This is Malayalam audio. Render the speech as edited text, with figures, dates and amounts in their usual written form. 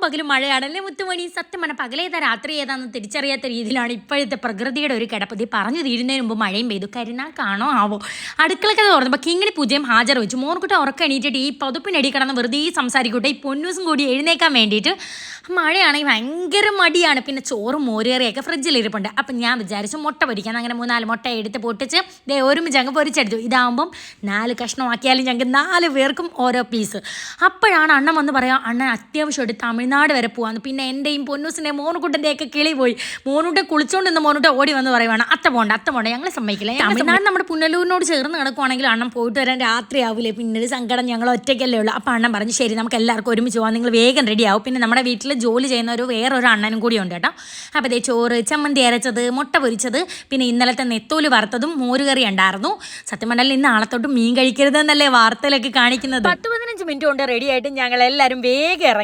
പകലും മഴയാണല്ലേ മുത്തുമണി. സത്യം പറഞ്ഞാൽ പകലേതാ രാത്രി ഏതാണെന്ന് തിരിച്ചറിയാത്ത രീതിയിലാണ് ഇപ്പോഴത്തെ പ്രകൃതിയുടെ ഒരു കിടപ്പതി. പറഞ്ഞു തീരുന്നതിന് മുമ്പ് മഴയും പെയ്തു. കരുനാൾ കാണോ ആവോ. അടുക്കളക്കത് തുറന്നപ്പോൾ കിങ്ങിണി പൂജയും ഹാജർ വെച്ചു. മോർക്കുട്ട ഉറക്കം എണീറ്റിട്ട് ഈ പുതപ്പിനടി കിടന്ന് വെറുതെ സംസാരിക്കട്ടെ. ഈ പൊന്നൂസും കൂടി എഴുന്നേക്കാൻ വേണ്ടിയിട്ട് മഴയാണെങ്കിൽ ഭയങ്കര മടിയാണ്. പിന്നെ ചോറും മോരേറിയൊക്കെ ഫ്രിഡ്ജിൽ ഇരിപ്പുണ്ട്. അപ്പം ഞാൻ വിചാരിച്ചു മുട്ട പൊരിക്കാൻ. അങ്ങനെ 3-4 മുട്ട എടുത്ത് പൊട്ടിച്ച് ഒരുമിച്ച് അങ്ങ് പൊരിച്ചെടുത്തു. ഇതാകുമ്പം 4 കഷ്ണമാക്കിയാലും ഞങ്ങൾക്ക് 4 പേർക്കും ഓരോ പീസ്. അപ്പോഴാണ് അണ്ണൻ വന്ന് പറയാം, അണ്ണൻ അത്യാവശ്യമായിട്ട് തമിഴ്നാട് വരെ പോകാമെന്ന്. പിന്നെ എൻ്റെയും പൊന്നൂസിൻ്റെയും മോനുകുട്ടൻ്റെയൊക്കെ കിളി പോയി. മോനൂട്ടെ കുളിച്ചോണ്ട് നിന്ന് മോനൂട്ടെ ഓടി വന്ന് പറയുവാണ് അത്ത പോണ്ട ഞങ്ങൾ സമ്മതിക്കില്ല. തമിഴ്നാട് നമ്മുടെ പുനലൂരിനോട് ചേർന്ന് കിടക്കുവാണെങ്കിൽ അണ്ണൻ പോയിട്ട് വരാൻ രാത്രിയാവില്ലേ. പിന്നെ ഒരു സങ്കടം, ഞങ്ങൾ ഒറ്റയ്ക്കല്ലേ ഉള്ളൂ. അപ്പോൾ അണ്ണൻ പറഞ്ഞു ശരി നമുക്ക് എല്ലാവർക്കും ഒരുമിച്ച് പോകാം, നിങ്ങൾ വേഗം റെഡി ആവും. പിന്നെ നമ്മുടെ വീട്ടിൽ ജോലി ചെയ്യുന്ന വേറൊരു അണ്ണനും കൂടി ഉണ്ട് കേട്ടോ. അപ്പോൾ ഇതേ ചോറ്, ചമ്മന്തി അരച്ചത്, മുട്ട പൊരിച്ചത്, പിന്നെ ഇന്നലത്തെ നെത്തോല് വറുത്തതും മോരുകറി ഉണ്ടായിരുന്നു. സത്യം പറഞ്ഞാൽ ഇന്ന് നാളത്തോട്ട് മീൻ കഴിക്കരുതെന്നല്ലേ വാർത്തയിലൊക്കെ കാണിക്കുന്നത്. 10-15 മിനിറ്റ് കൊണ്ട് റെഡി ആയിട്ട് ഞങ്ങൾ എല്ലാവരും വേഗം ഇറങ്ങി.